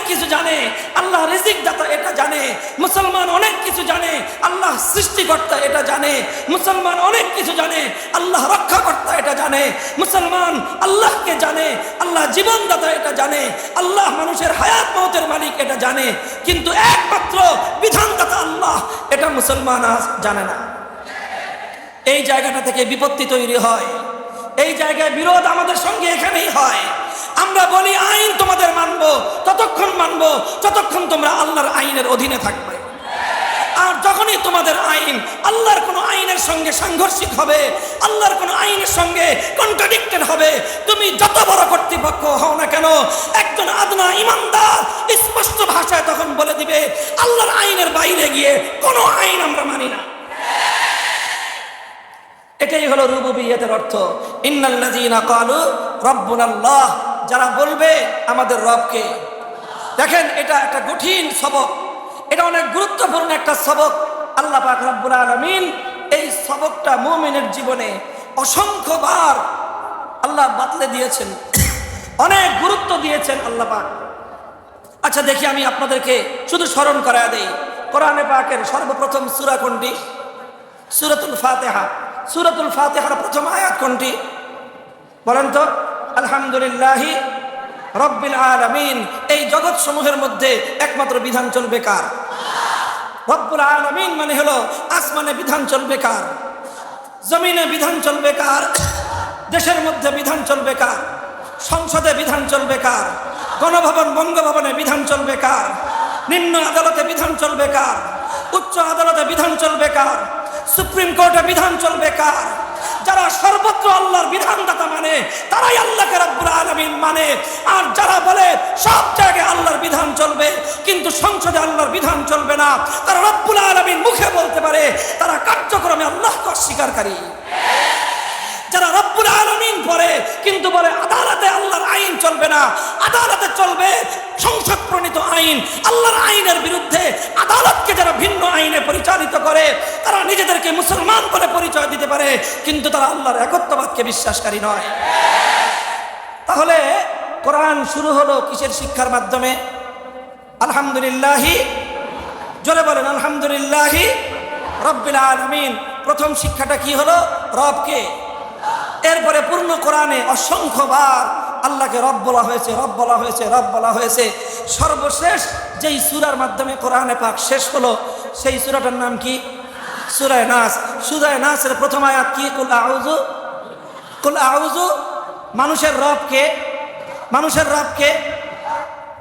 কিছু জানে, আল্লাহ রিজিক দাতা এটা জানে। মুসলমান অনেক কিছু জানে, আল্লাহ সৃষ্টিকর্তা এটা জানে। মুসলমান অনেক কিছু জানে, আল্লাহ রক্ষাকর্তা এটা জানে। মুসলমান আল্লাহকে জানে, আল্লাহ জীবনদাতা এটা জানে, আল্লাহ মানুষের হায়াত মওতের মালিক এটা জানে। কিন্তু একমাত্র বিধানদাতা আল্লাহ, এটা মুসলমান আজ জানে না। এই জায়গাটা থেকে বিপত্তি তৈরি হয়, এই জায়গায় বিরোধ আমাদের সঙ্গে এখানেই হয়। আমরা বলি আইন তোমাদের মানবো, ততক্ষণ মানবো যতক্ষণ তোমরা আল্লাহর আইনের অধীনে থাকবে। আর যখনই তোমাদের আইন আল্লাহর কোনো আইনের সঙ্গে সাংঘর্ষিক হবে, আল্লাহর কোনো আইনের সঙ্গে কন্ট্রাডিক্টেড হবে, তুমি যত বড় কর্তৃপক্ষ হও না কেন, একজন আদনা ইমানদার স্পষ্ট ভাষায় তখন বলে দিবে আল্লাহর আইনের বাইরে গিয়ে কোনো আইন আমরা মানি না। এটাই হলো রুবুবিয়্যতের অর্থ। ইন্নাল্লাযীনা ক্বালু রাব্বুনাল্লাহ, যারা বলবে আমাদের রবকে। দেখেন, এটা একটা কঠিন সবক, এটা অনেক গুরুত্বপূর্ণ একটা সবক। আল্লাহ পাক রব্বুল আলামিন এই সবকটা মুমিনের জীবনে অসংখ্যবার আল্লাহ বাতলে দিয়েছেন, অনেক গুরুত্ব দিয়েছেন আল্লাহ পাক। আচ্ছা দেখি, আমি আপনাদেরকে শুধু স্মরণ করায় দেই, কোরআনে পাকের সর্বপ্রথম সূরা কোনটি? সূরাতুল ফাতিহা। সূরাতুল ফাতিহার প্রথম আয়াত কোনটি বলেন তো? আলহামদুলিল্লাহি রব্বিল আলামিন। এই জগৎ সমূহের মধ্যে একমাত্র বিধান চলবে কার? রব্বুল আলামিন মানে হলো আসমানে বিধান চলবে কার? জমিনে বিধান চলবে কার? দেশের মধ্যে বিধান চলবে কার? সংসদে বিধান চলবে কার? গণভবন বঙ্গভবনে বিধান চলবে কার? নিম্ন আদালতে বিধান চলবে কার? উচ্চ আদালতে বিধান চলবে কার? সুপ্রিম কোর্টে বিধান চলবে কার? যারা সর্বত্র আল্লাহর বিধানদাতা মানে তারাই আল্লাহকে রব্বুল আলামিন মানে। আর যারা বলে সব জায়গায় আল্লাহর বিধান চলবে কিন্তু সংসদে আল্লাহর বিধান চলবে না, তারা রব্বুল আলামিন মুখে বলতে পারে, তারা কার্যক্রমে আল্লাহকে অস্বীকারী। যারা রব্বুল আলামিন পড়ে কিন্তু বলে আদালতে আল্লাহর আইন চলবে না, আদালতে চলবে সংসদ প্রণীত আইন, আল্লাহর আইনের বিরুদ্ধে আদালতকে যারা ভিন্ন আইনে পরিচালিত করে, তারা নিজেদেরকে মুসলমান বলে পরিচয় দিতে পারে কিন্তু তারা আল্লাহর একত্ববাদকে বিশ্বাসকারী নয়। তাহলে কোরআন শুরু হলো কিসের শিক্ষার মাধ্যমে? আলহামদুলিল্লাহি, জোরে বলেন আলহামদুলিল্লাহি রব্বিল আলামিন। প্রথম শিক্ষাটা কি হলো? রবকে। এরপরে পূর্ণ কোরআনে অসংখ্যবার আল্লাহকে রব বলা হয়েছে, রব বলা হয়েছে, রব বলা হয়েছে। সর্বশেষ যেই সূরার মাধ্যমে কোরআনে পাক শেষ হলো সেই সূরাটার নাম কি? সূরা নাস। সূরা নাসের প্রথম আয়াত কি? কুল আউযু। কুল আউযু। মানুষের রবকে, মানুষের রবকে।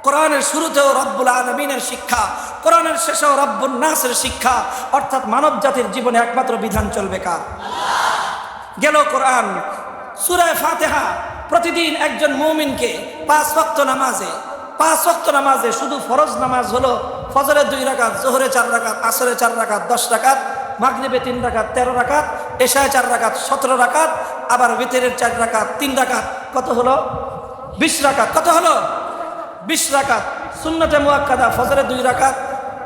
কোরআনের শুরুতেও রব্বুল আলামিনের শিক্ষা, কোরআনের শেষেও রব্বুন নাসের শিক্ষা, অর্থাৎ মানব জাতির জীবনে একমাত্র বিধান চলবে কার? গেল কোরআন। সূরা ফাতিহা প্রতিদিন একজন মুমিনকে 5 ওয়াক্ত নামাজে, 5 ওয়াক্ত নামাজে শুধু ফরজ নামাজ হলো ফজরে 2 রাকাত, যোহরে 4 রাকাত, আসরে 4 রাকাত 10 রাকাত, মাগরিবে 3 রাকাত 13 রাকাত, এশায় 4 রাকাত 17 রাকাত, আবার বিতরের 4 রাকাত 3 রাকাত, কত হলো? 20 রাকাত। কত হলো? 20 রাকাত। সুন্নতে মুআক্কাদা ফজরে 2 রাকাত,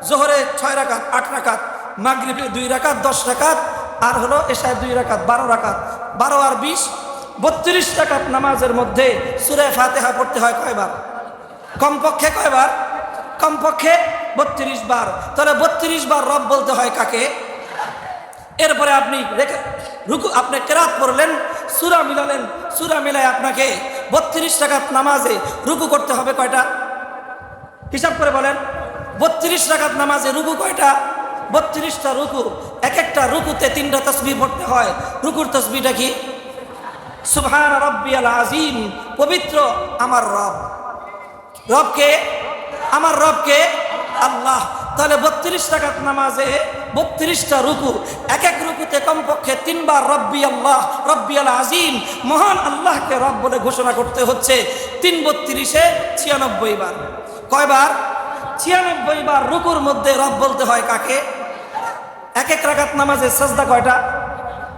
যোহরে 6 রাকাত 8 রাকাত, মাগরিবে 2 রাকাত 10 রাকাত, আর হলো এশায় 2 রাকাত 12 রাকাত। 12 আর 20 32 রাকাত নামাজের মধ্যে সূরা ফাতিহা পড়তে হয় কয়বার? কমপক্ষে কয়বার? কমপক্ষে 32 বার। তাহলে 32 বার রব বলতে হয় কাকে? এরপরে আপনি রুকু, আপনি কেরাত পড়লেন, সূরা মিলালেন, সূরা মিলায় আপনাকে 32 রাকাত নামাজে রুকু করতে হবে কয়টা? হিসাব করে বলেন। 32 রাকাত নামাজে রুকু কয়টা? 32টা রুকু। এক একটা রুকুতে 3টা তাসবিহ পড়তে হয়। রুকুর তাসবিহটা কি? সুবহান রাব্বিয়াল আযীম। পবিত্র আমার রব। রবকে? আমার রবকে আল্লাহ। তাহলে 32 রাকাত নামাজে 32টা রুকু, এক এক রুকুতে কমপক্ষে 3 বার রব্বি আল্লাহ, রব্বিয়াল আযীম, মহান আল্লাহকে রব বলে ঘোষণা করতে হচ্ছে। 3 32 96 বার। কয়বার? 96 বার রুকুর মধ্যে রব বলতে হয় কাকে? এক এক রাকাত নামাজে সাজদা কয়টা?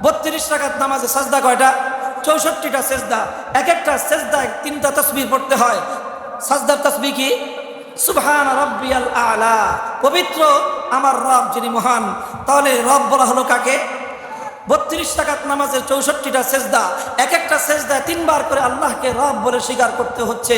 32 রাকাত নামাজে সাজদা কয়টা? 64টা সেজদা। এক একটা সেজদায় 3টা তাসবিহ পড়তে হয়। সাজদার তাসবিহ কি? সুবহান রাব্বিয়াল আ'লা। পবিত্র আমার রব যিনি মহান। তাহলে রব বলা হলো কাকে? 32 রাকাত নামাজের 64টা সেজদা, এক একটা সেজদায় 3 বার করে আল্লাহকে রব বলে স্বীকার করতে হচ্ছে।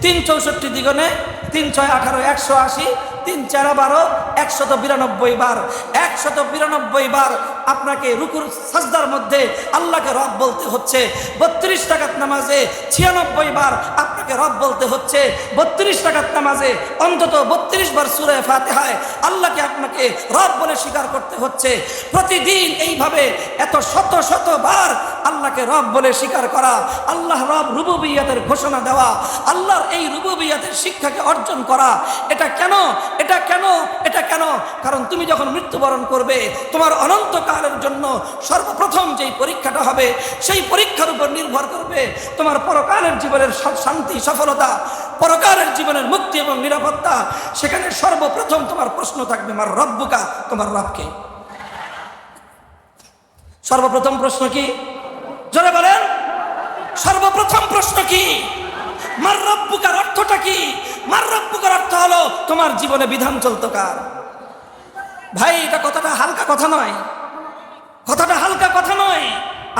3 64 দ্বিগুণে তিন ছয় 18, 180, 3 4 12, 192 বার। 192 বার আপনাকে রুকুর সাজদার মধ্যে আল্লাহকে রব বলতে হচ্ছে। 32 রাকাত নামাজে 96 বার আপনাকে রব বলতে হচ্ছে। 32 রাকাত নামাজে অন্তত 32 বার সূরা ফাতিহায় আল্লাহকে আপনাকে রব বলে স্বীকার করতে হচ্ছে। প্রতিদিন এইভাবে এত শত শত বার আল্লাহকে রব বলে স্বীকার করা, আল্লাহ রব রুবুবিয়্যাতের ঘোষণা দেওয়া, আল্লাহর এই রুবুবিয়্যাতের শিক্ষাকে অর্জন করা। এটা কেন? এটা কেন? এটা কেন? কারণ তুমি যখন মৃত্যুবরণ করবে, তোমার অনন্তকালের জন্য সর্বপ্রথম যেই পরীক্ষাটা হবে, সেই পরীক্ষার উপর নির্ভর করবে তোমার পরকালের জীবনের শান্তি, সফলতা, পরকালের জীবনের মুক্তি এবং নিরাপত্তা। সেখানে সর্বপ্রথম তোমার প্রশ্ন থাকবে মার রব্বুকা, তোমার রবকে। সর্বপ্রথম প্রশ্ন কি? জোরে বলেন, সর্বপ্রথম প্রশ্ন কি? মার রব্বুকার অর্থটা কি? মার রব্বুকার অর্থ হলো তোমার জীবনে বিধান চলতো কার? ভাই, এটা কথাটা হালকা কথা নয়, কথাটা হালকা কথা নয়।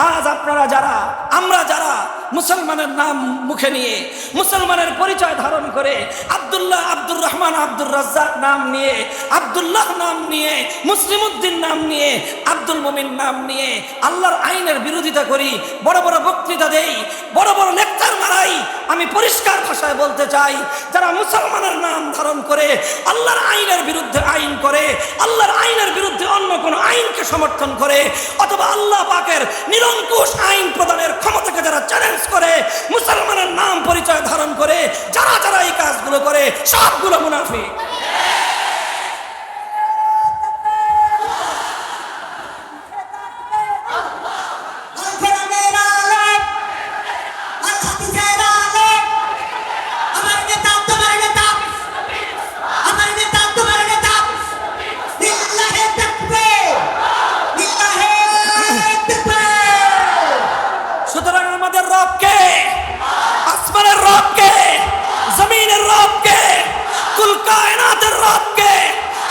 আজ আপনারা যারা, আমরা যারা মুসলমানের নাম মুখে নিয়ে, মুসলমানের পরিচয় ধারণ করে, আব্দুল্লাহ, আব্দুর রহমান, আব্দুর রাজ্জাক নাম নিয়ে, আব্দুল্লাহ নাম নিয়ে, মুসলিম উদ্দিন নাম নিয়ে, আব্দুল মুমিন নাম নিয়ে আল্লাহর আইনের বিরোধিতা করি, বড় বড় বক্তৃতা দেই, বড় বড় লেকচার মারাই, আমি পরিষ্কার ভাষায় বলতে চাই, যারা মুসলমানের নাম ধারণ করে আল্লাহর আইনের বিরুদ্ধে আইন করে, আল্লাহর আইনের বিরুদ্ধে অন্য কোনো আইনকে সমর্থন করে, অথবা আল্লাহ পাকের নিরঙ্কুশ আইন প্রদানের ক্ষমতাকে যারা চ্যালেঞ্জ করে, মুসলমানের নাম পরিচয় ধারণ করে যারা যারা এই কাজগুলো করে, সবগুলো মুনাফিক।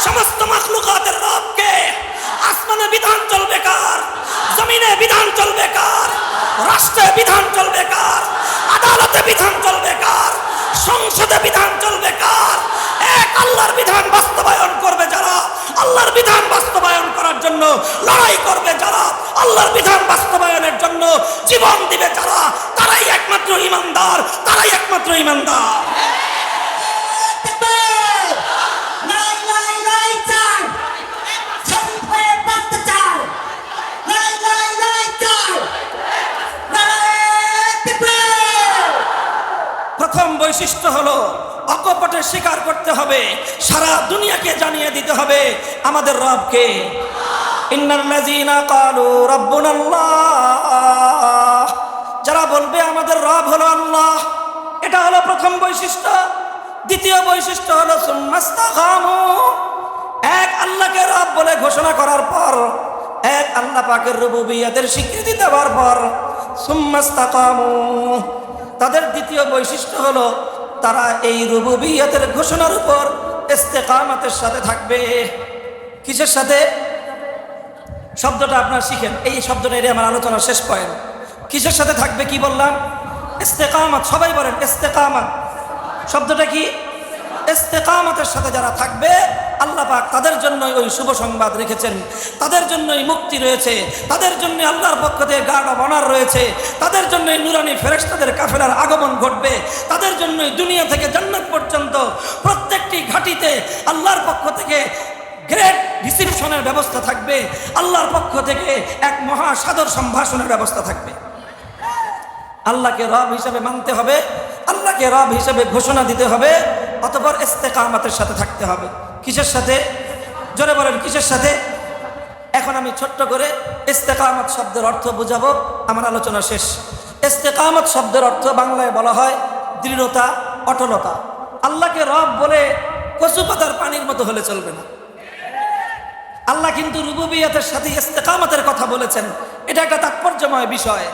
সমস্ত মাখলুকাতের রবকে। আসমানে বিধান চলবে কার? জমিনে বিধান চলবে কার? রাষ্ট্রে বিধান চলবে কার? আদালতে বিধান চলবে কার? সংসদে বিধান চলবে কার? এক আল্লাহর বিধান বাস্তবায়ন করবে যারা, আল্লাহর বিধান বাস্তবায়ন করার জন্য লড়াই করবে যারা, আল্লাহর বিধান বাস্তবায়নের জন্য জীবন দিবে যারা, তারাই একমাত্র ঈমানদার, তারাই একমাত্র ঈমানদার। প্রথম বৈশিষ্ট্য হলো অকপটে স্বীকার করতে হবে, সারা দুনিয়াকে জানিয়ে দিতে হবে আমাদের রবকে। ইন্নাল্লাযীনা ক্বালু রাব্বুনাল্লাহ, যারা বলবে আমাদের রব হলো আল্লাহ, এটা হলো প্রথম বৈশিষ্ট্য। দ্বিতীয় বৈশিষ্ট্য হলো সুম্মাস্তাকামু, এক আল্লাহকে রব বলে ঘোষণা করার পর, এক আল্লাহ পাকের রুবুবিয়্যাতের স্বীকৃতি দেওয়ার পর সুম্মাস্তাকামু, তাদের দ্বিতীয় বৈশিষ্ট্য হলো তারা এই রুবুবিয়্যাতের ঘোষণার উপর ইস্তেকামতের সাথে থাকবে। কিসের সাথে? শব্দটা আপনারা শিখেন, এই শব্দটা এর আমার আলোচনার শেষ পয়েন্ট। কিসের সাথে থাকবে? কি বললাম? ইস্তেকামত। সবাই বলেন ইস্তেকামত। শব্দটা কি? ইস্তেকামতের সাথে যারা থাকবে, আল্লাহ পাক তাদের জন্যই ওই শুভ সংবাদ রেখেছেন, তাদের জন্যই মুক্তি রয়েছে, তাদের জন্য আল্লাহর পক্ষ থেকে গার্ড অফ অনার রয়েছে, তাদের জন্যই নুরানি ফেরেশতাদের কাফেলার আগমন ঘটবে, তাদের জন্যই দুনিয়া থেকে জান্নাত পর্যন্ত প্রত্যেকটি ঘাটিতে আল্লাহর পক্ষ থেকে গ্রেট রিসিপশনের ব্যবস্থা থাকবে, আল্লাহর পক্ষ থেকে এক মহা সাদর সম্ভাষণের ব্যবস্থা থাকবে। আল্লাহকে রব হিসেবে মানতে হবে, আল্লাহকে রব হিসেবে ঘোষণা দিতে হবে, অতঃপর ইস্তেকামতের সাথে থাকতে হবে। কিসের সাথে? জোরে বলেন, কিসের সাথে? এখন আমি ছোট্ট করে ইস্তেকামত শব্দের অর্থ বুঝাবো, আমার আলোচনা শেষ। ইস্তেকামত শব্দের অর্থ বাংলায় বলা হয় দৃঢ়তা, অটলতা। আল্লাহকে রব বলে কচু পাতার পানির মতো হলে চলবে না। আল্লাহ কিন্তু রুবুবিয়্যাতের সাথে ইস্তেকামতের কথা বলেছেন, এটা একটা তাৎপর্যময় বিষয়।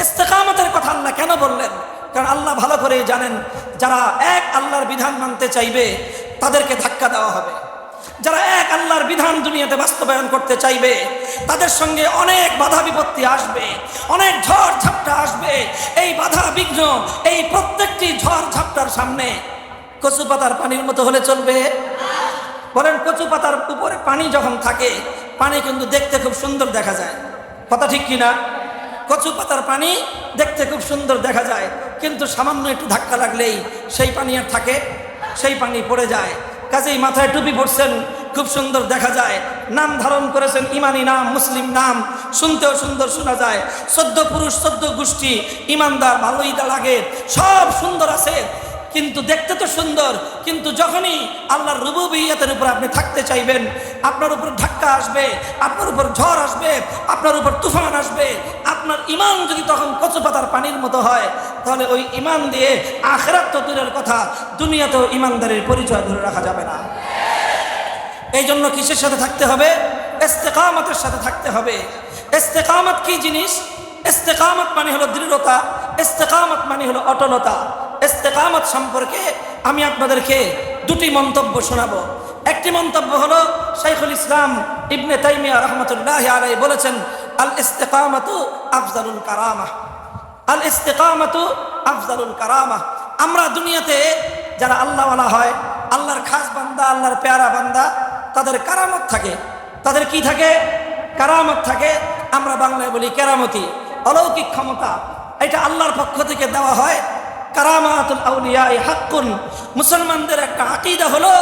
ইস্তেকামতের কথা আল্লাহ কেন বললেন? কারণ আল্লাহ ভালো করেই জানেন, যারা এক আল্লাহর বিধান মানতে চাইবে তাদেরকে ধাক্কা দেওয়া হবে। যারা এক আল্লাহর বিধান দুনিয়াতে বাস্তবায়ন করতে চাইবে তাদের সঙ্গে অনেক বাধা বিপত্তি আসবে, অনেক ঝড় ঝাপটা আসবে। এই বাধা বিঘ্ন, এই প্রত্যেকটি ঝড় ঝাপটার সামনে কচু পাতার পানির মতো হলে চলবে? বলেন, কচু পাতার উপরে পানি যখন থাকে, পানি কিন্তু দেখতে খুব সুন্দর দেখা যায়, কথা ঠিক কিনা? কচু পাতার পানি দেখতে খুব সুন্দর দেখা যায়, কিন্তু সামান্য একটু ধাক্কা লাগলেই সেই পানি আর থাকে? সেই পানি পড়ে যায়। কাজেই মাথায় টুপি পড়ছেন, খুব সুন্দর দেখা যায়, নাম ধারণ করেছেন ইমানি নাম, মুসলিম নাম, শুনতেও সুন্দর শোনা যায়, 14 পুরুষ 14 গোষ্ঠী, ইমানদার, ভালোই লাগে, সব সুন্দর আছে, কিন্তু দেখতে তো সুন্দর, কিন্তু যখনই আল্লাহর রুবুবিয়্যতের উপর আপনি থাকতে চাইবেন, আপনার উপর ধাক্কা আসবে, আপনার উপর ঝড় আসবে, আপনার উপর তুফান আসবে, আপনার ইমান যদি তখন কচু পাতার পানির মতো হয়, তাহলে ওই ইমান দিয়ে আখিরাত তো দূরের কথা, দুনিয়াতেও ইমানদারের পরিচয় ধরে রাখা যাবে না। এই জন্য কিসের সাথে থাকতে হবে? ইস্তেকামতের সাথে থাকতে হবে। ইস্তেকামত কি জিনিস? ইস্তেকামত মানে হলো দৃঢ়তা, ইস্তেকামত মানে হলো অটলতা। ইস্তেকামত সম্পর্কে আমি আপনাদেরকে দুটি মন্তব্য শোনাবো। একটি মন্তব্য হলো শাইখুল ইসলাম ইবনে তাইমিয়া রাহমাতুল্লাহি আলাইহি বলেছেন, আল ইস্তেকামাতু আফজালুল কারামা। আল ইস্তেকামাতু আফজালুল কারামা। আমরা দুনিয়াতে যারা আল্লাহওয়ালা হয়, আল্লাহর খাস বান্দা, আল্লাহর পেয়ারা বান্দা, তাদের কারামত থাকে। তাদের কি থাকে? কারামত থাকে। আমরা বাংলায় বলি কেরামতি, অলৌকিক ক্ষমতা। এটা আল্লাহর পক্ষ থেকে দেওয়া হয়। কারামাতুল আউলিয়া হাক্কুন। মুসলমানদের একটা আকীদা হলো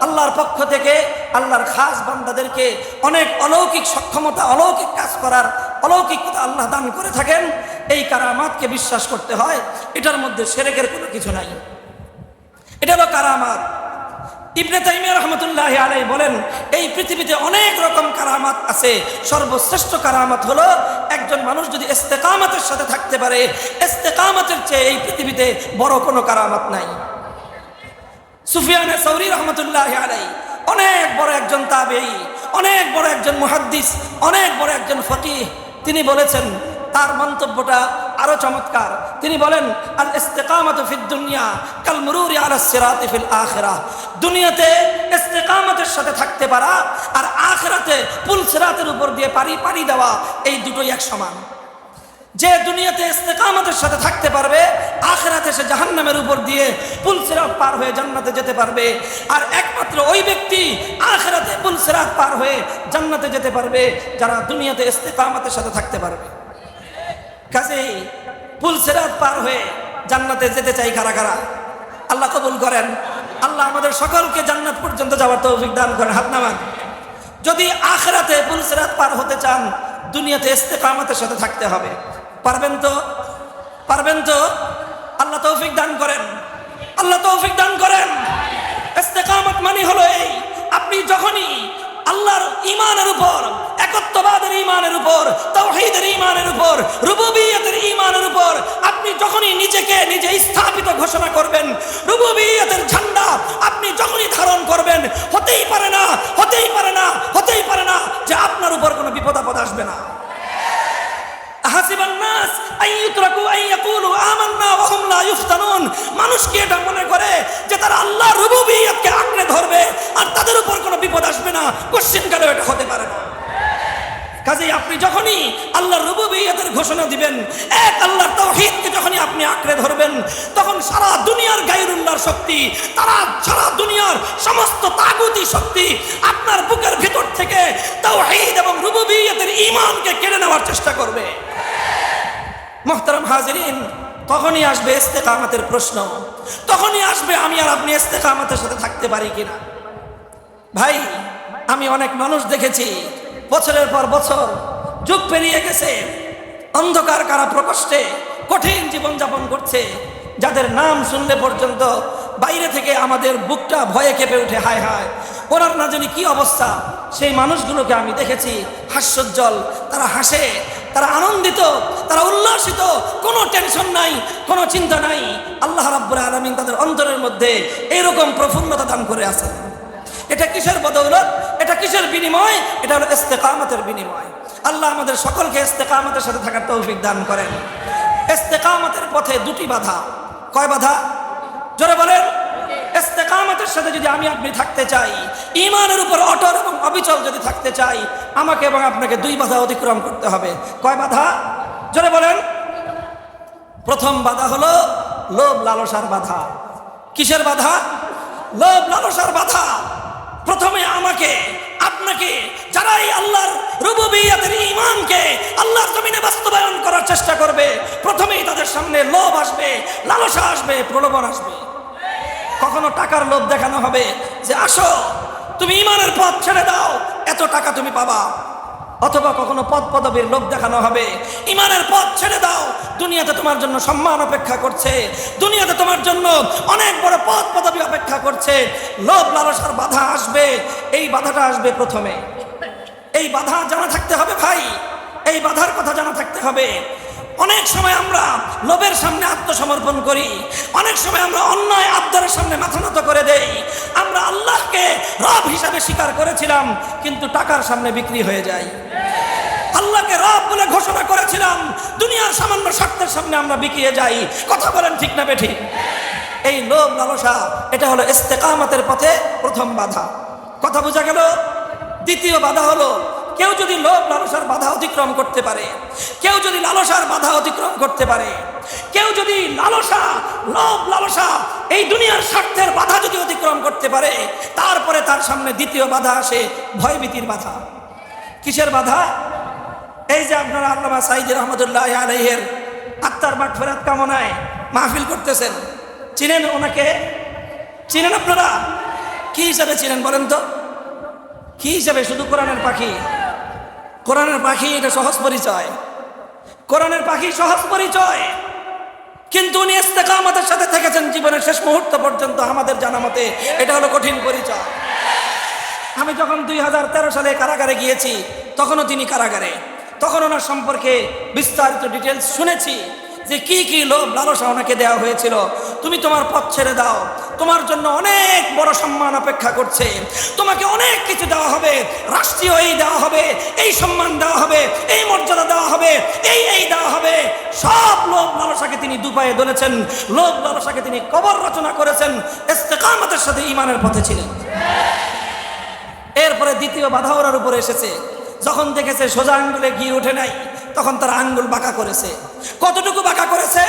আল্লাহর পক্ষ থেকে আল্লাহর খাস বান্দাদেরকে অনেক অলৌকিক সক্ষমতা, অলৌকিক কাজ করার অলৌকিকতা আল্লাহ দান করে থাকেন। এই কারামাতকে বিশ্বাস করতে হয়, এটার মধ্যে শিরকের কোনো কিছু নাই। এটা হলো কারামাত। ইবনে তাইমিয়া রাহমাতুল্লাহি আলাইহি বলেন, এই পৃথিবীতে অনেক রকম কারামাত আছে, সর্বশ্রেষ্ঠ কারামাত হলো একজন মানুষ যদি ইস্তেকামতের সাথে থাকতে পারে। ইস্তেকামতের চেয়ে এই পৃথিবীতে বড় কোনো কারামাত নাই। সুফিয়ান সাওরী রাহমাতুল্লাহি আলাইহি অনেক বড় একজন তাবেঈ, অনেক বড় একজন মুহাদ্দিস, অনেক বড় একজন ফকিহ। তিনি বলেছেন, তার মন্তব্যটা আরো চমৎকার। তিনি বলেন, আল ইস্তিকামাতু ফিদ দুনিয়া কাল মুরুরি আলাস সিরাতি ফিল আখিরাহ। দুনিয়াতে ইস্তিকামতের সাথে থাকতে পারা আর আখিরাতে পুল সিরাতের উপর দিয়ে পাড়ি দেওয়া, এই দুটোই এক সমান। যে দুনিয়াতে ইস্তিকামতের সাথে থাকতে পারবে, আখিরাতে সে জাহান্নামের উপর দিয়ে পুল সিরাত পার হয়ে জান্নাতে যেতে পারবে। আর একমাত্র ওই ব্যক্তি আখিরাতে পুল সিরাত পার হয়ে জান্নাতে যেতে পারবে যারা দুনিয়াতে ইস্তিকামতের সাথে থাকতে পারবে। কাজেই পুল সিরাত পার হয়ে জান্নাতে যেতে চাই কারা কারা? আল্লাহ কবুল করেন। আল্লাহ আমাদের সকলকে জান্নাত পর্যন্ত যাওয়ার তৌফিক দান করেন। হাত নামান। যদি আখিরাতে পুল সিরাত পার হতে চান, দুনিয়াতে ইস্তেকামতের সাথে থাকতে হবে। পারবেন তো? পারবেন তো? আল্লাহ তৌফিক দান করেন, আল্লাহ তৌফিক দান করেন। ইস্তেকামত মানে হলো এই, আপনি যখনই আল্লাহর ঈমানের উপর, একত্ববাদের ঈমানের উপর, তাওহীদের ঈমানের উপর, রুবুবিয়্যতের ঈমানের উপর আপনি যখনই নিজেকে নিজে স্থাপিত ঘোষণা করবেন, রুবুবিয়্যতের ঝান্ডা আপনি যখনই ধারণ করবেন, হতেই পারে না, হতেই পারে না, হতেই পারে না যে আপনার উপর কোনো বিপদ আপদ আসবে না। হাসিবান নাস আইয়ুতরাকু আইয়াকুলু আমান্না ওয়া হুম লা ইফতানুন। মানুষ কি এটা মনে করে যে তারা আল্লাহর রুবুবিয়্যতকে আঁকড়ে ধরবে আর তাদের উপর কোনো বিপদ আসবে না? কোশ্চেনকালেও এটা হতে পারে না। কাজেই আপনি যখনই আল্লাহর রুবুবিয়্যতের ঘোষণা দিবেন, এক আল্লাহর তাওহীদকে যখনই আপনি আঁকড়ে ধরবেন, তখন সারা দুনিয়ার গায়রুল্লাহর শক্তি, তারা সারা দুনিয়ার সমস্ত তাগুতি শক্তি আপনার বুকের ভিতর থেকে তাওহীদ এবং রুবুবিয়্যতের ঈমানকে কেড়ে নেওয়ার চেষ্টা করবে। মুহতারাম হাজিরিন, তখনই আসবে ইস্তেকামতের প্রশ্ন, তখনই আসবে আমি আর আপনি ইস্তেকামতের সাথে থাকতে পারি কিনা। ভাই, আমি অনেক মানুষ দেখেছি বছরের পর বছর, যুগ পেরিয়ে গেছে, অন্ধকার কারা প্রকোষ্ঠে কঠিন জীবনযাপন করছে, যাদের নাম শুনলে পর্যন্ত বাইরে থেকে আমাদের বুকটা ভয়ে কেঁপে উঠে। হায় হায়, ওনার না জানি কি অবস্থা। সেই মানুষগুলোকে আমি দেখেছি হাস্যোজ্জ্বল, তারা হাসে, তারা আনন্দিত, তারা উল্লাসিত, কোনো টেনশন নাই, কোনো চিন্তা নাই। আল্লাহ রাব্বুল আলামিন তাদের অন্তরের মধ্যে এরকম প্রফুল্লতা দান করে আছেন। এটা কিসের বদৌলত? এটা কিসের বিনিময়? এটা হলো ইস্তেকামতের বিনিময়। আল্লাহ আমাদের সকলকে ইস্তেকামতের সাথে থাকার তৌফিক দান করেন। ইস্তেকামতের পথে দুটি বাধা। কয় বাধা? জোরে বলেন। ইস্তেকামতের সাথে যদি আমি আপনি থাকতে চাই, ঈমানের উপর অটল এবং অবিচল যদি থাকতে চাই, আমাকে এবং আপনাকে দুই বাধা অতিক্রম করতে হবে। কয় বাধা? জোরে বলেন। প্রথম বাধা হলো লোভ লালসার বাধা। কিসের বাধা? লোভ লালসার বাধা প্রথমে আমাকে আপনাকে, যারাই আল্লাহর রুবুবিয়্যতের ঈমানকে আল্লাহর জমিনে বাস্তবায়ন করার চেষ্টা করবে, প্রথমেই তাদের সামনে লোভ আসবে, লালসা আসবে, প্রলোভন আসবে। কখনো টাকার লোভ দেখানো হবে যে আসো তুমি ঈমানের পথ ছেড়ে দাও, এত টাকা তুমি পাবা। অথবা কখনো পদ পদবীর লোভ দেখানো হবে, ঈমানের পথ ছেড়ে দাও, দুনিয়াতে তোমার জন্য সম্মান অপেক্ষা করছে, দুনিয়াতে তোমার জন্য অনেক বড় পদ পদবী অপেক্ষা করছে। লোভ লালসার বাধা আসবে, এই বাধাটা আসবে প্রথমে। এই বাধা জানা থাকতে হবে ভাই, এই বাধার কথা জানা থাকতে হবে। অনেক সময় আমরা লোভের সামনে আত্মসমর্পণ করি, অনেক সময় আমরা অন্যায় আবদারের সামনে মাথা নত করে দেই। আমরা আল্লাহকে রব হিসাবে স্বীকার করেছিলাম, কিন্তু টাকার সামনে বিক্রি হয়ে যায়। আল্লাহকে রব বলে ঘোষণা করেছিলাম, দুনিয়ার সামান্য স্বার্থের সামনে আমরা বিকিয়ে যাই। কথা বলেন ঠিক না বেঠিক? এই লোভ লালসা, এটা হলো ইস্তেকামতের পথে প্রথম বাধা। কথা বোঝা গেল? দ্বিতীয় বাধা হলো, কেউ যদি লোভ লালসার বাধা অতিক্রম করতে পারে, কেউ যদি লালসার বাধা অতিক্রম করতে পারে, কেউ যদি লালসা, লোভ লালসা, এই দুনিয়ার স্বার্থের বাধা যদি অতিক্রম করতে পারে, তারপরে তার সামনে দ্বিতীয় বাধা আসে ভয়ভীতির বাধা। কিসের বাধা? এই যে আপনারা আল্লামা সাঈদী রহমতুল্লাহ আলাইহির আত্মার মাগফিরাত কামনায় মাহফিল করতেছেন, চিনেন ওনাকে? চিনেন আপনারা? কি হিসাবে চিনেন বলেন তো? কি হিসাবে? শুধু কোরআনের পাখি? কোরআনের পাখি এটা সহজ পরিচয়, কোরআনের পাখি সহজ পরিচয়, কিন্তু উনি ইস্তেকামতের সাথে থেকেছেন জীবনের শেষ মুহূর্ত পর্যন্ত। আমাদের জানা মতে এটা হলো কঠিন পরিচয়। আমি যখন 2013 সালে কারাগারে গিয়েছি, তখনও তিনি কারাগারে, তখন ওনার সম্পর্কে বিস্তারিত ডিটেলস শুনেছি যে কি কি লোভ লালসা ওনাকে দেওয়া হয়েছিল। তুমি তোমার পথ ছেড়ে দাও, তোমার জন্য অনেক বড় সম্মান অপেক্ষা করছে, তোমাকে অনেক কিছু দেওয়া হবে, রাষ্ট্রীয় এই দেওয়া হবে, এই সম্মান দেওয়া হবে, এই মর্যাদা দেওয়া হবে, এই দেওয়া হবে। সব লোভ লালসাকে তিনি দুপায়ে দলেছেন, লোভ লালসাকে তিনি কবর রচনা করেছেন, ইস্তেকামতের সাথে ঈমানের পথে ছিলেন। এরপরে দ্বিতীয় বাধা ওনার উপরে এসেছে, যখন দেখেছে সোজা আঙ্গুলে ঘি ওঠে নাই, তখন তারা আঙ্গুল বাঁকা করেছে। কতটুকু বাঁকা করেছে?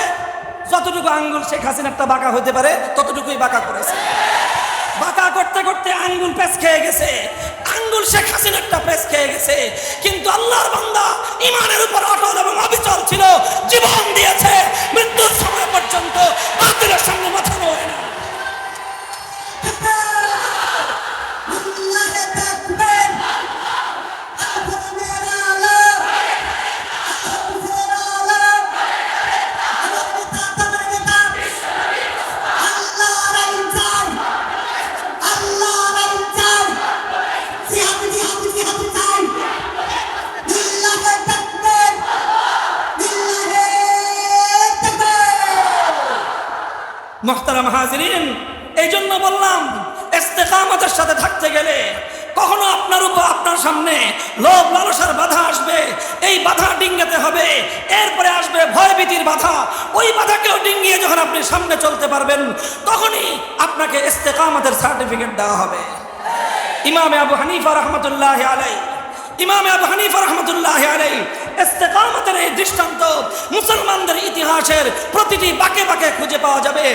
যতটুকু আঙ্গুল শেখ হাসিনারটা বাঁকা হতে পারে ততটুকুই বাঁকা করেছে। বাঁকা করতে করতে আঙ্গুল পেঁচ খেয়ে গেছে, আঙ্গুল শেখ হাসিনারটা পেঁচ খেয়ে গেছে। কিন্তু আল্লাহর বান্দা ঈমানের উপর অটল এবং অবিচল ছিল, জীবন দিয়েছে, মৃত্যুর সময় পর্যন্ত বাতিলের সামনে মাথা নোয় না। মুহতারাম হাজিরিন, এই জন্য বললাম ইস্তেকামতের সাথে থাকতে গেলে কখনো আপনার উপর, আপনার সামনে লোভ লালসার বাধা আসবে, এই বাধা ডিঙ্গাতে হবে। এরপরে আসবে ভয়ভীতির বাধা, ওই বাধাকেও ডিঙ্গিয়ে যখন আপনি সামনে চলতে পারবেন, তখনই আপনাকে ইস্তেকামতের সার্টিফিকেট দেওয়া হবে। ইমামে আবু হানিফা রহমতুল্লাহ আলাইহি, ইমামে আবু হানিফা রহমতুল্লাহ আলাইহি ইস্তেকামতের এই দৃষ্টান্ত মুসলমানদের ইতিহাসের প্রতিটি বাঁকে বাঁকে খুঁজে পাওয়া যাবে।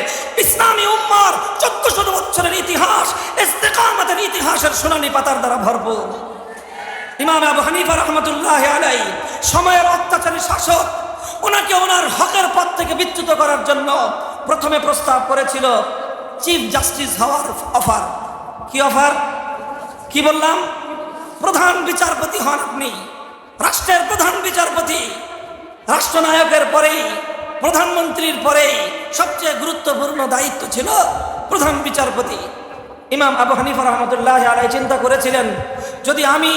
ইসলামী উম্মার 1400 বছরের ইতিহাস ইস্তেকামতের ইতিহাসের সোনালী পাতার দ্বারা ভরপুর। ইমাম আবু হানিফা রহমতুল্লাহ আলাইহি সময়ের অত্যাচারী শাসক, ওনাকে ওনার হকের পথ থেকে বিচ্যুত করার জন্য প্রথমে প্রস্তাব করেছিল চিফ জাস্টিস হওয়ার অফার। কি অফার? কি বললাম? প্রধান বিচারপতি হন আপনি, রাষ্ট্রের প্রধান বিচারপতি। রাষ্ট্রনায়কের পরেই, প্রধানমন্ত্রীর পরেই সবচেয়ে গুরুত্বপূর্ণ দায়িত্ব ছিল প্রধান বিচারপতি। ইমাম আবু হানিফা রহমতুল্লাহ আলাইহি চিন্তা করেছিলেন, যদি আমি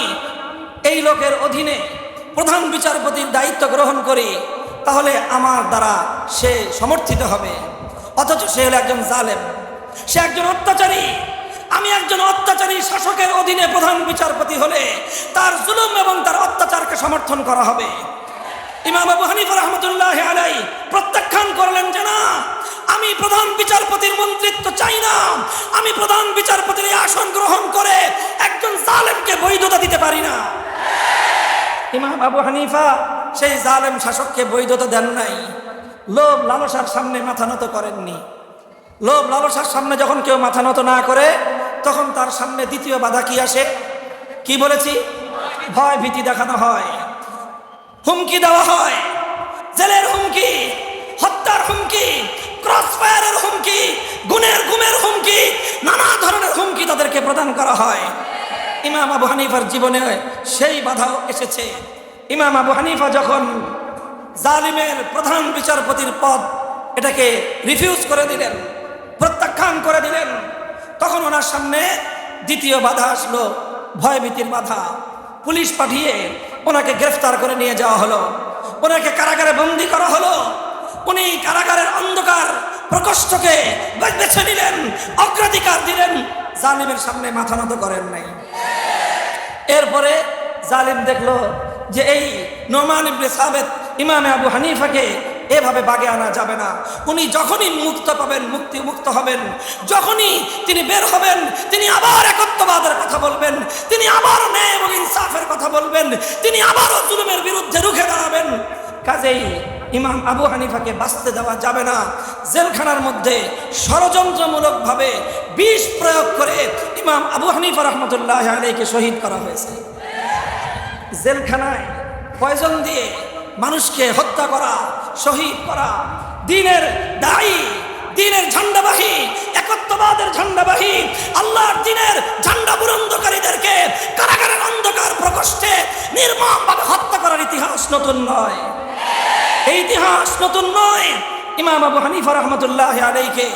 এই লোকের অধীনে প্রধান বিচারপতির দায়িত্ব গ্রহণ করি, তাহলে আমার দ্বারা সে সমর্থিত হবে। অথচ সে হলো একজন জালেম, সে একজন অত্যাচারী। আমি একজন অত্যাচারী শাসকের অধীনে প্রধান বিচারপতি হলে তার জুলুম এবং তার অত্যাচারকে সমর্থন করা হবে। ইমাম আবু হানিফা রহমতুল্লাহ আলাইহি প্রত্যাখ্যান করলেন যে না, আমি প্রধান বিচারপতির মন্ত্রিত্ব চাই না, আমি প্রধান বিচারপতির এই আসন গ্রহণ করে একজন জালেমকে বৈধতা দিতে পারি না। ইমাম আবু হানিফা সেই জালেম শাসককে বৈধতা দেন নাই, লোভ লালসার সামনে মাথা নত করেননি। লোভ লালসার সামনে যখন কেউ মাথা নত না করে, তখন তার সামনে দ্বিতীয় বাধা কি আসে? কি বলেছি? ভয় ভীতি দেখানো হয়, হুমকি দেওয়া হয়, জেলের হুমকি, হত্যার হুমকি, ক্রস ফায়ারের হুমকি, গুমের হুমকি, নানা ধরনের হুমকি তাদেরকে প্রদান করা হয়। ইমাম আবু হানিফার জীবনে সেই বাধাও এসেছে। ইমাম আবু হানিফা যখন জালিমের প্রধান বিচারপতির পদ এটাকে রিফিউজ করে দিলেন, প্রত্যাখ্যান করে দিলেন, তখন ওনার সামনে দ্বিতীয় বাধা আসলো, ভয়ভীতির বাধা। পুলিশ পাঠিয়ে ওনাকে গ্রেফতার করে নিয়ে যাওয়া হলো, ওনাকে কারাগারে বন্দী করা হলো। উনি কারাগারের অন্ধকার প্রকোষ্ঠকে বেছে নিলেন, অগ্রাধিকার দিলেন, জালিমের সামনে মাথা নত করেন নাই। এরপরে জালিম দেখলো যে এই নোমান ইবনে সাবিত ইমামে আবু হানিফাকে এভাবে বাগে আনা যাবে না। উনি যখনই মুক্ত পাবেন, মুক্ত হবেন, যখনই তিনি বের হবেন, তিনি আবার একত্ববাদের কথা বলবেন, তিনি আবার ন্যায় এবং ইনসাফের কথা বলবেন, তিনি আবারও জুলুমের বিরুদ্ধে রুখে দাঁড়াবেন। কাজেই ইমাম আবু হানিফাকে বাঁচতে দেওয়া যাবে না। জেলখানার মধ্যে ষড়যন্ত্রমূলকভাবে বিষ প্রয়োগ করে ইমাম আবু হানিফা রহমতুল্লাহ আলাইহিকে শহীদ করা হয়েছে। জেলখানায় পয়জন দিয়ে মানুষকে হত্যা করা, শহীদ করা, দ্বীনের দায়ী, দ্বীনের ঝান্ডাবাহী, একত্ববাদের ঝান্ডাবাহী, আল্লাহর দ্বীনের ঝান্ডা বুলন্দকারীদেরকে কারাগারের অন্ধকার প্রকোষ্ঠে নির্মমভাবে হত্যা করার ইতিহাস নতুন নয়। এই ইতিহাস নতুন নয়। ইমাম আবু হানিফা রহমতুল্লাহ আলাইহিকে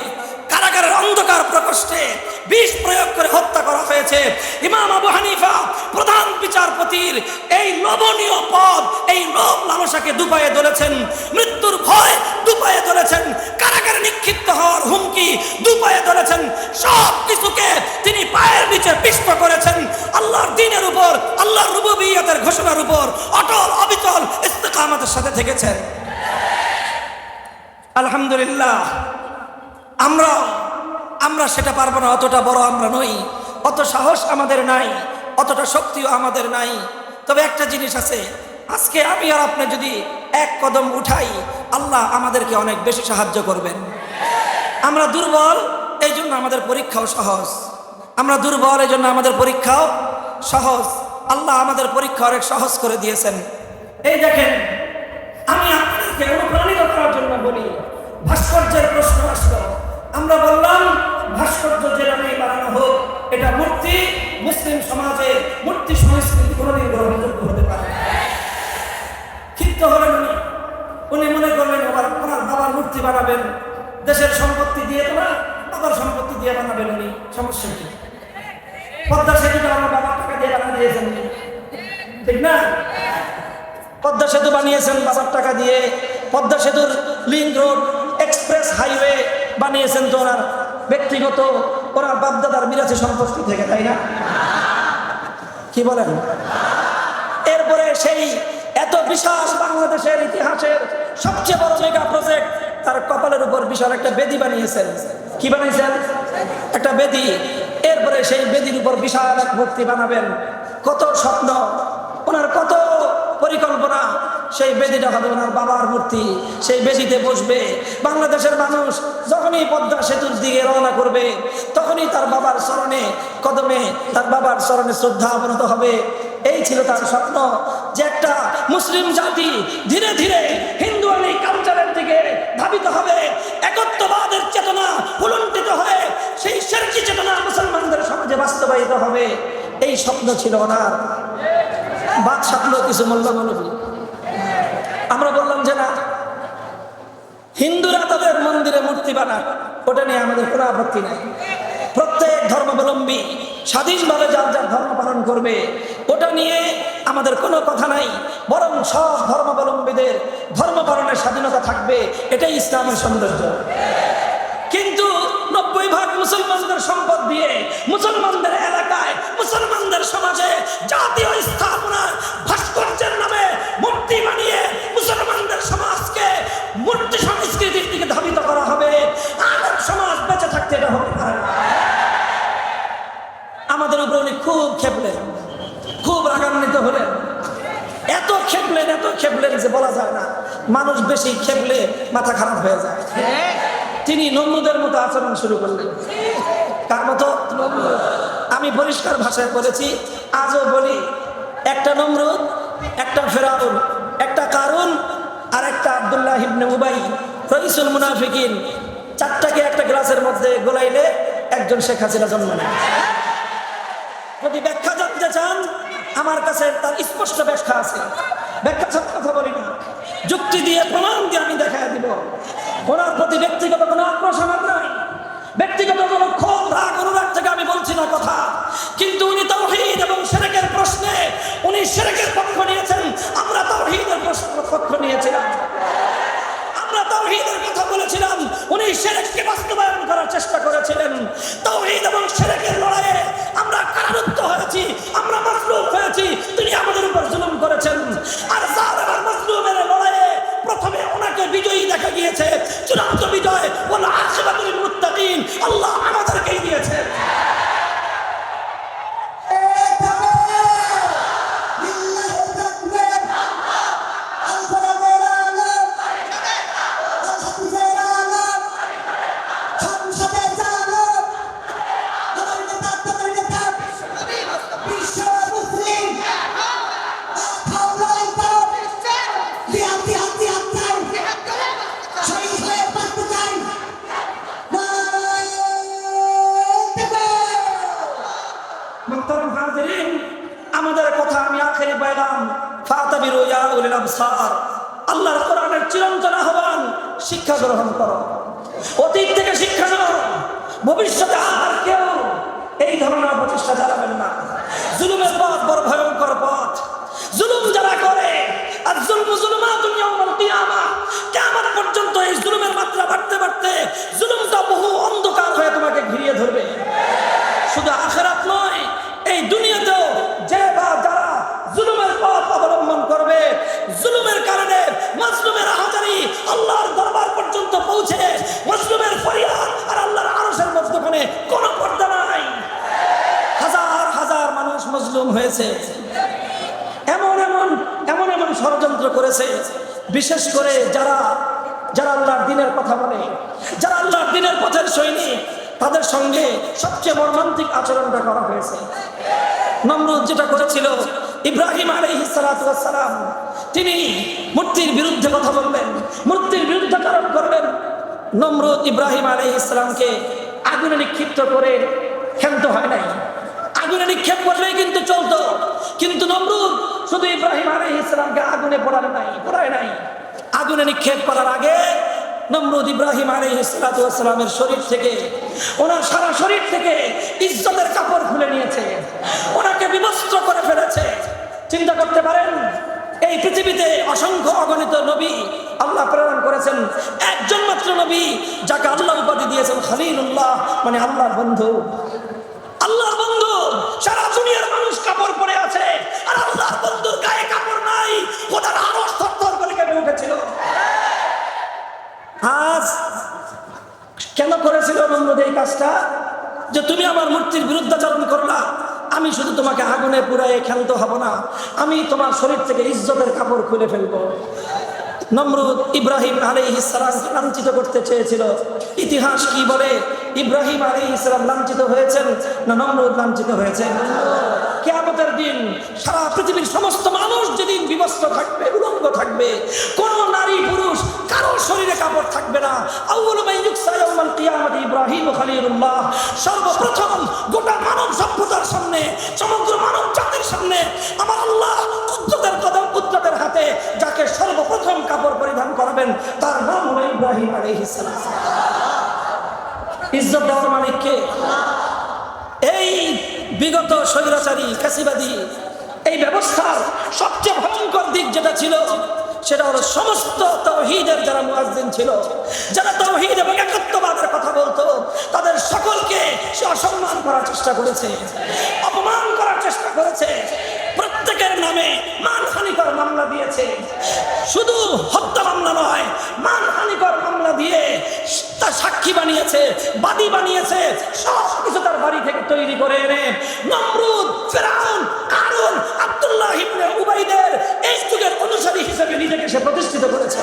কারাগারের অন্ধকার প্রকোষ্ঠে বিষ প্রয়োগ করে হত্যা করা হয়েছে। ইমাম আবু হানিফা প্রধান বিচারপতির এই লোভনীয় পদ, এই লোভ লালসাকে দুপায়ে ধরেছেন, মৃত্যুর ভয় দুপায়ে ধরেছেন, কারাগারে নিক্ষিপ্ত হওয়ার হুমকি দুপায়ে ধরেছেন। সব কিছুকে তিনি পায়ের নিচে পিষ্ট করেছেন। আল্লাহর দ্বীনের উপর, আল্লাহর রুবুবিয়্যতের ঘোষণার উপর অটল অবিচল ইস্তেকামতের সাথে থেকেছেন। আলহামদুলিল্লাহ। আমরা সেটা পারবো না, অতটা বড় আমরা নই, অত সাহস আমাদের নাই, অতটা শক্তিও আমাদের নাই। তবে একটা জিনিস আছে, আজকে আমি আর আপনি যদি এক কদম উঠাই, আল্লাহ আমাদেরকে অনেক বেশি সাহায্য করবেন। আমরা দুর্বল, এই জন্য আমাদের পরীক্ষাও সহজ। আমরা দুর্বল, এই জন্য আমাদের পরীক্ষাও সহজ। আল্লাহ আমাদের পরীক্ষা অনেক সহজ করে দিয়েছেন। এই দেখেন, আমি আপনাদেরকে অনুপ্রাণিত করার জন্য বলি, ভাস্কর্যের প্রশ্ন আসলো, আমরা বললাম ভাস্কর্য যে নামে বানানো হোক, এটা মূর্তি, মুসলিম সমাজে মূর্তি সংস্কৃতি কোনোদিন গ্রহণযোগ্য হতে পারে না। ক্ষিপ্ত হলেন উনি মনে করলেন ওনার বাবার মূর্তি বানাবেন, দেশের সম্পত্তি দিয়ে তো না, বাবার সম্পত্তি দিয়ে বানাবেন উনি, সমস্যা কি? পদ্মা সেতুটা আমার বাবার টাকা দিয়ে বানিয়ে দিয়েছেন, ঠিক না? পদ্মা সেতু বানিয়েছেন বাবার টাকা দিয়ে, পদ্মা সেতুর লিংক রোড, এক্সপ্রেস হাইওয়ে বানিয়েছেন তো ওনার ব্যক্তিগত, ওনার বাপদাদার মিরাসি সম্পত্তি থেকে, তাই না? কি বলেন? এরপরে সেই এত বিশাল বাংলাদেশের ইতিহাসের সবচেয়ে বড় মেগা প্রজেক্ট, তার কপালের উপর বিশাল একটা বেদি বানিয়েছেন। কি বানিয়েছেন? একটা বেদি। এরপরে সেই বেদির উপর বিশাল এক মূর্তি বানাবেন। কত স্বপ্ন, ওনার কত পরিকল্পনা। সেই বেদিটা হবে ওনার বাবার মূর্তি, সেই বেদিতে বসবে। বাংলাদেশের মানুষ যখনই পদ্মা সেতুর দিকে রওনা করবে, তখনই তার বাবার চরণে কদমে, তার বাবার চরণে শ্রদ্ধা অবনত হবে। এই ছিল তার স্বপ্ন, যে একটা মুসলিম জাতি ধীরে ধীরে হিন্দুয়ানি কালচারের দিকে ধাবিত হবে, একত্ববাদের চেতনা ফুলন্টিত হয়ে সেই শিরকি চেতনা মুসলমানদের সমাজে বাস্তবায়িত হবে। এই স্বপ্ন ছিল ওনার। বাদ সাপলো কিছু মোল্লা মৌলবী। আমরা বললাম যে না, হিন্দুরা তাদের মন্দিরে মূর্তি বানাক, ওটা নিয়ে আমাদের কোনো আপত্তি নাই। প্রত্যেক ধর্মাবলম্বী স্বাধীনভাবে যার যার ধর্ম পালন করবে, ওটা নিয়ে আমাদের কোনো কথা নাই। বরং সব ধর্মাবলম্বীদের ধর্ম পালনের স্বাধীনতা থাকবে, এটাই ইসলামের সৌন্দর্য। কিন্তু 90% মুসলমানদের সম্পদ দিয়ে, মুসলমানদের এলাকায়, মুসলমানদের সমাজে জাতীয় স্থাপনা ভাস্কর্যের নামে মূর্তি বানিয়ে মুসলমানদের সমাজকে মূর্তি সংস্কৃতির দিকে ধাবিত করা হবে। আলেম সমাজ বেঁচে থাকতে এটা হবে না। আমাদের উপরে উনি খুব খেপলেন, খুব রাগান্বিত হলেন। এত খেপলেন যে বলা যায় না। মানুষ বেশি খেপলে মাথা খারাপ হয়ে যায়। তিনি নমরুদের মতো আচরণ শুরু করলেন। কার মতো? আমি পরিষ্কার ভাষায় বলেছি, আজও বলি, একটা নমরুদ, একটা ফেরাউন, একটা কারুন, আর একটা আব্দুল্লাহ ইবনে উবাই, রইসুল মুনাফিকিন, চারটাকে একটা গ্লাসের মধ্যে গোলাইলে একজন শেখ হাসিনা জন্ম নেয়। যদি ব্যাখ্যা জানতে চান, আমার কাছে তার স্পষ্ট ব্যাখ্যা আছে। ব্যাখ্যা ছাড়া কথা বলি না, যুক্তি দিয়ে প্রমাণ দিয়ে আমি দেখায় দিব। ওনার প্রতি ব্যক্তিগত কোনো আক্রোশ আমার নাই, ব্যক্তিগত কোনো ক্ষোভ রাগ অনুরাগ থেকে আমি বলছি না কথা, কিন্তু উনি তাওহীদ এবং শিরকের প্রশ্নে উনি শিরকের পক্ষ নিয়েছেন, আমরা তাওহীদের পক্ষ নিয়েছিলাম। আমরা তাওহীদের কথা বলেছিলাম, উনি শিরককে বাস্তবায়ন করার চেষ্টা করেছিলেন। তাওহীদ এবং শিরকের লড়াইয়ে আমরা কারারুদ্ধ হয়েছি, আমরা মাজলুম হয়েছি, তিনি আমাদের উপর জুলুম করেছেন। আর জালেম আর মাজলুমের লড়াইয়ে প্রথমে ওনাকে বিজয়ী দেখা গিয়েছে, চূড়ান্ত বিজয় ওয়াল আখিরাতুল মুত্তাকিন আল্লাহ আমাদেরকেই দিয়েছে। আমাদের কথা আমি আখেরি পাইলাম, ফাতাবিরু ইয়া উলিল আবসার, আল্লাহর কোরআনের চিরন্তন আহ্বান, শিক্ষা গ্রহণ করো, অতীত থেকে শিক্ষা নাও, ভবিষ্যতে আর কেউ এই ধরনের প্রচেষ্টা চালাবেন না। জুলুমের পথ বড় ভয়ঙ্কর পথ, জুলুম যারা করে, আর জুলমু জুলুমাতুন ইয়াউমাল কিয়ামাহ, কিয়ামত পর্যন্ত এই জুলুমের মাত্রা বাড়তে বাড়তে জুলুমটা বহু অন্ধকার হয়ে তোমাকে ঘিরিয়ে ধরবে। শুধু আখিরাত নয়, এই দুনিয়াতেও যে বা যারা জুলুমের পথ অবলম্বন করবে, জুলুমের কারণে মাজলুমের আহাজারি আল্লাহর দরবার পর্যন্ত পৌঁছে, মাজলুমের ফরিয়াদ আর আল্লাহর আরশের মধ্যখানে কোনো পর্দা নাই। হাজার হাজার মানুষ মাজলুম হয়েছে, এমন এমন এমন এমন ষড়যন্ত্র করেছে, বিশেষ করে যারা যারা আল্লাহর দ্বীনের কথা বলে, যারা আল্লাহর দ্বীনের পথের সৈনিক, তাদের সঙ্গে সবচেয়ে মর্মান্তিক আচরণটা করা হয়েছে। নমরুদ যেটা করেছিল, ইব্রাহিম আলাইহিস সালাতু ওয়াস সালাম, তিনি মূর্তির বিরুদ্ধে কথা বললেন, মূর্তির বিরুদ্ধাচরণ করলেন। নমরুদ ইব্রাহিম আলাইহিস সালামকে আগুনে নিক্ষিপ্ত করে ক্ষান্ত হয় নাই, আগুনে নিক্ষেপ করলেই কিন্তু চলতো, কিন্তু নমরুদ শুধু ইব্রাহিম আলাইহিস সালামকে আগুনে পোড়ায় নাই। আগুনে নিক্ষেপ করার আগে নমরুদ ইব্রাহিম আলাইহিস সালাতু ওয়াস সালামের শরীর থেকে, ওনার সারা শরীর থেকে ইজ্জতের কাপড় খুলে নিয়েছে, ওনাকে বিবস্ত্র করে ফেলেছে। চিন্তা করতে পারেন, এই পৃথিবীতে অসংখ্য অগণিত নবী আল্লাহ প্রেরণ করেছেন, একজন মাত্র নবী যাকে আল্লাহ উপাধি দিয়েছেন খলিলুল্লাহ, মানে আল্লাহর বন্ধু। আল্লাহর বন্ধু, সারা দুনিয়ার মানুষ কাপড় পরে আছে, আর আল্লাহর বন্ধুর গায়ে কাপড় নাই, খোদার আরশ থরথর করে কেঁপে উঠেছিল। আজ কেন করেছিল নমরুদ এই কাজটা? যে তুমি আমার মূর্তির বিরুদ্ধাচরণ করলা, আমি শুধু তোমাকে আগুনে পুড়ায় ক্ষান্ত হব না, আমি তোমার শরীর থেকে ইজ্জতের কাপড় খুলে ফেলবো। নমরুদ ইব্রাহিম আলাইহিস সালামকে লাঞ্ছিত করতে চেয়েছিল। ইতিহাস কি বলে? ইব্রাহিম আলাইহিস সালাম লাঞ্ছিত হয়েছেন না নমরুদ লাঞ্ছিত হয়েছেন? কিয়ামতের দিন সারা পৃথিবীর সমস্ত মানুষ যেদিন বিবস্ত্র থাকবে, উলঙ্গ থাকবে, কোন নারী পুরুষ কারো শরীরে কাপড় থাকবে না। আউয়ালু মান ইউকসা ইয়াউমাল কিয়ামাতি ইব্রাহিম খলিলুল্লাহ, সর্বপ্রথম গোটা মানব সভ্যতার সামনে, সমগ্র মানব জাতির সামনে আমার আল্লাহ কুদরতের হাতে যাকে সর্বপ্রথম কাপড় পরিধান করাবেন, তার নাম হলো ইব্রাহিম আলাইহিস সালাম। ইজ্জত দেওয়ার মালিক কে? এই বিগত স্বৈরাচারী ফ্যাসিবাদী এই ব্যবস্থার সবচেয়ে ভয়ঙ্কর দিক যেটা ছিল, সেটা হলো সমস্ত তাওহীদের যারা মুয়াজ্জিন ছিল, যারা তাওহীদ এবং একত্ববাদের কথা বলতো, তাদের সকলকে সে অসম্মান করার চেষ্টা করেছে, অপমান করার চেষ্টা করেছে, প্রত্যেকের নামে মানহানিকর মামলা দিয়েছে। শুধু হত্যা মামলা নয়, মানহানিকর মামলা দিয়ে তার সাক্ষী বানিয়েছে, বাদী বানিয়েছে, সব কিছু তার বাড়ি থেকে তৈরি করে এনে নমরুদ, ফিরআউন, কারুন, আব্দুল্লাহ ইবনে উবাইদের এই যুগের অনুসারী হিসেবে নিজেকে সে প্রতিষ্ঠিত করেছে।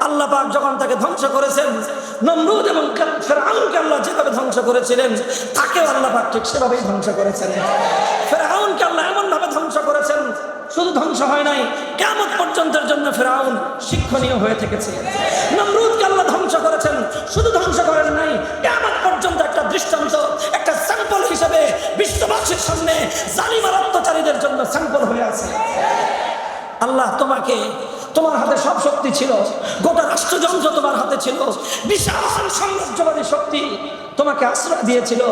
আল্লাহ পাক পাক যখন তাকে ধ্বংস করেছেন, নমরুদ এবং ফিরআউনকে আল্লাহ যেভাবে ধ্বংস করেছিলেন, তাকেও আল্লাহ পাক ঠিক সেভাবেই ধ্বংস করেছেন। ফিরআউনকে আল্লাহ এমন ভাবে ধ্বংস করেছেন, শুধু ধ্বংস হয় নাই, কিয়ামত পর্যন্তের জন্য ফিরআউন শিক্ষণীয় হয়ে থেকেছে। নমরুদকে আল্লাহ ধ্বংস করেছেন, শুধু ধ্বংস করেন নাই, কিয়ামত পর্যন্ত একটা দৃষ্টান্ত, একটা স্যাম্পল হিসেবে বিশ্ববাসীর সামনে জালিম আর অত্যাচারীদের জন্য স্যাম্পল হয়ে আছে। আল্লাহ তোমাকে, তোমার হাতে সব শক্তি ছিল, গোটা রাষ্ট্রযন্ত্র তোমার হাতে ছিল, বিশাল সাম্রাজ্যবাদী শক্তি তোমাকে আশ্রয় দিয়েছিল।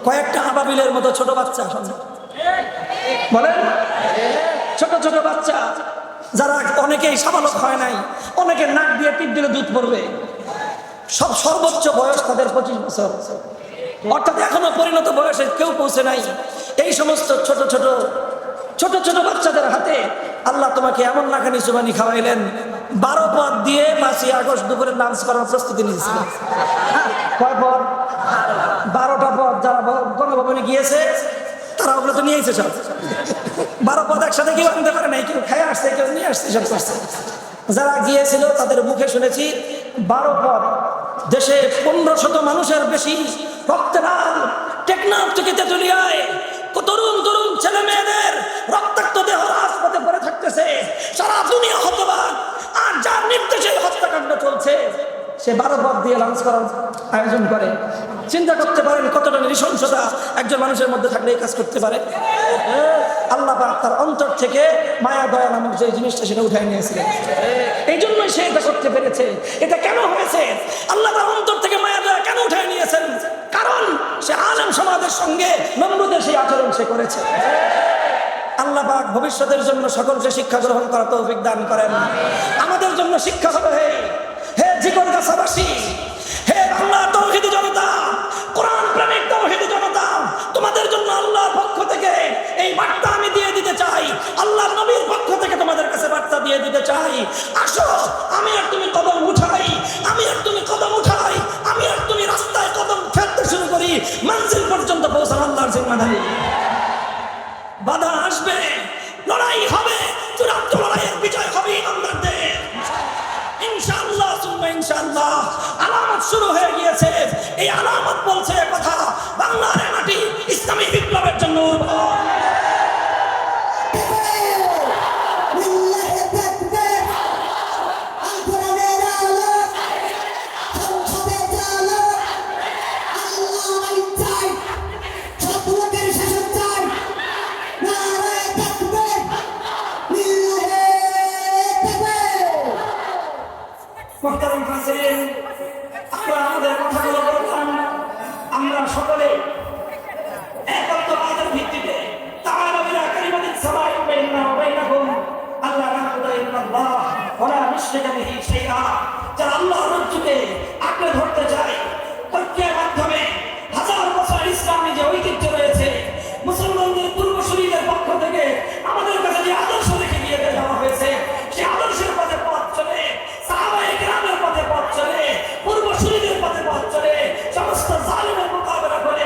কয়েকটা আবাবিলের মতো ছোট বাচ্চা বলেন, ছোট ছোট বাচ্চা যারা অনেকেই সাবালক হয় নাই, অনেকে নাক দিয়ে টিপ দিলে দুধ পড়বে, সব সর্বোচ্চ বয়স তাদের 25 বছর, অর্থাৎ এখনো পরিণত বয়সে কেউ পৌঁছে নাই। এই সমস্ত ছোট ছোট ছোট ছোট বাচ্চাদের হাতে আল্লাহ তোমাকে এমন নাকানি চুবানি খাওয়াইলেন, 12 পদ দিয়ে 5ই আগস্ট দুপুরে লাঞ্চ করার প্রস্তুতি নিয়েছিল। কয় পদ? 12টা পদ। যারা গণভবনে গিয়েছে তারা ওগুলো তো নিয়েছে সব, 12 পদ একসাথে কেউ আনতে পারে নাই, কেউ খেয়ে আসছে, কেউ নিয়ে আসছে, সব করছে। যারা গিয়েছিল তাদের মুখে শুনেছি 12 পদ, দেশে 1500 মানুষের বেশি রক্তে লাল, টেকনাফ থেকে তেঁতুলিয়ায় তরুণ তরুণ ছেলে মেয়েদের রক্তাক্ত দেহ রাজপথে পড়ে থাকতেছে, সারা দুনিয়া হতবাক। আর যার নির্দেশে হত্যাকাণ্ড চলছে, সে 12 পদ দিয়ে লাঞ্চ করার আয়োজন করে। চিন্তা করতে পারেন কতটা নৃশংসতা একজন মানুষের মধ্যে থাকলে এই কাজ করতে পারে। আল্লাহ পাক তার অন্তর থেকে মায়া দয়া নামক যে জিনিসটা সেটা উঠাই নিয়েছিলেন, এই জন্যই সে এটা করতে পেরেছে। এটা কেন হয়েছে? আল্লাহ তার অন্তর থেকে মায়া দয়া কেন উঠাই নিয়েছেন? কারণ সে আলেম সমাজের সঙ্গে নমরুদের সেই আচরণ সে করেছে। আল্লাহ পাক ভবিষ্যতের জন্য সকলকে শিক্ষা গ্রহণ করার তৌফিক দান করেন। আমাদের জন্য শিক্ষা হবে, হে জিগরগাছাবাসী, হে বাংলা তাওহীদি জনতা, কোরআন প্রেমিক তাওহীদি জনতা, তোমাদের জন্য আল্লাহর পক্ষ থেকে এই বার্তা আমি দিয়ে দিতে চাই, আল্লাহর নবীর পক্ষ থেকে তোমাদের কাছে বার্তা দিয়ে দিতে চাই। আসো, আমি আর তুমি কদম উঠাই, আমি আর তুমি কদম উঠাই, আমি আর তুমি রাস্তায় কদম ফেলতে শুরু করি, মঞ্জিল পর্যন্ত পৌঁছানো আল্লাহর জিম্মাদারি। বাধা আসবে, লড়াই হবে, চূড়ান্ত লড়াইয়ের বিজয় হবে ইমানদারদের ইনশাআল্লাহ সুম্মা ইনশাআল্লাহ। আলামত শুরু হয়ে গিয়েছে, এই আলামত বলছে কথা বাংলার মাটি ইসলামী বিপ্লবের জন্য আমাদের কথাগুলো বলতাম। আমরা সকলে একত্ববাদের ভিত্তিতে যারা আল্লাহর রজ্জুকে আঁকড়ে ধরতে চায়, ঐক্যের মাধ্যমে হাজার বছর ইসলামী যে ঐতিহ্য রয়েছে, মুসলমানদের পূর্বসূরীদের পক্ষ থেকে আমাদের কাছে যে আদর্শ রেখে দিয়ে দেওয়া হয়েছে, সেই আদর্শের পথে পথ চলে, সাহাবায়ে কেরামের পথে পথ চলে, পূর্বসূরীদের পথে পথ চলে, সমস্ত জালিমের মোকাবেলা করে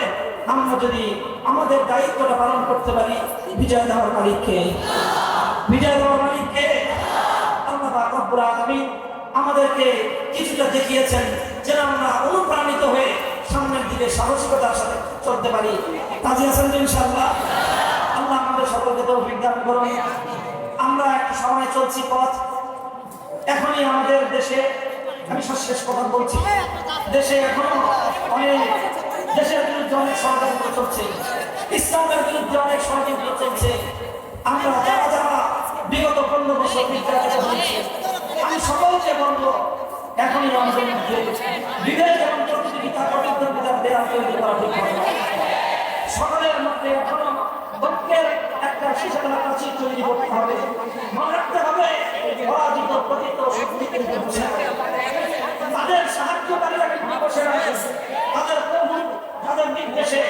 আমরা যদি আমাদের দায়িত্বটা পালন করতে পারি, বিজয় দেওয়ার মালিককে, বিজয় দেওয়ার মালিককে আল্লাহ পাক রব্বুল আলামিন আমাদেরকে কিছুটা দেখিয়েছেন, যেন আমরা অনুপ্রাণিত হয়ে সামনের দিকে সাহসিকতার সাথে চলতে পারি। কাজী আছেন ইনশাআল্লাহ। আল্লাহ আমাদের সকলকে তৌফিক দান করুন। আমরা একটা সময় চলছি পথ, এখনই আমাদের দেশে, আমি শেষ কথা বলছি, দেশে এখনো অনেক, দেশের বিরুদ্ধে অনেক ষড়যন্ত্র চলছে, ইসলামের বিরুদ্ধে অনেক ষড়যন্ত্র চলছে। আমরা যারা যারা বিগত 15 বছর নির্যাতিত হয়েছে, আমি সকলকে বলবো এখনই আমাদের মধ্যে বিভেদ এবং প্রতিযোগিতা প্রতিদ্বন্দ্বিতার দেয়াল তৈরি করা ঠিক হবে। সকলের মধ্যে এখনো ঐক্যের একটা শিশালা প্রাচীর তৈরি করতে হবে। মনে রাখতে হবে পরাজিত পতিত বসে তাদের সাহায্যকারীরা কিন্তু বসে রয়েছে, তাদের প্রভু তাদের নির্দেশে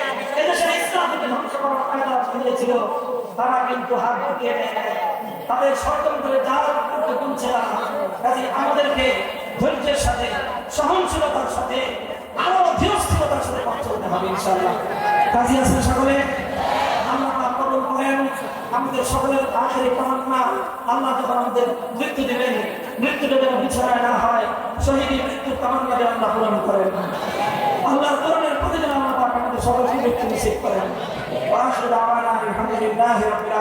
এদেশের ইসলামকে ধ্বংস করার কায়দা দিয়েছিল, তারা কিন্তু হাত ঢুকিয়ে নেয়, তাদের ষড়যন্ত্রে জাল করতে তুলছে না। কাজে আমাদেরকে ধৈর্যের সাথে, সহনশীলতার সাথে, আরো ধীরস্থিরতার সাথে পথ চলতে হবে ইনশাআল্লাহ। কাজী আছেন সকলে, আল্লাহ পাক কবুল করুন। করেন। আমাদের সকলের আখেরি তামান্না আল্লাহ যখন আমাদের মৃত্যু দেবেন, মৃত্যুটা যেন বিছানায় না হয়, শহীদ মৃত্যুর তামান্না যেন আল্লাহ পূরণ করেন। আল্লাহর করণের প্রতি যেন আল্লাহ পাক আমাদের সকলকে মৃত্যু নিষেধ করেন। ওয়া আখিরু দাওয়ানা আলহামদুলিল্লাহি রাব্বিল আলামিন।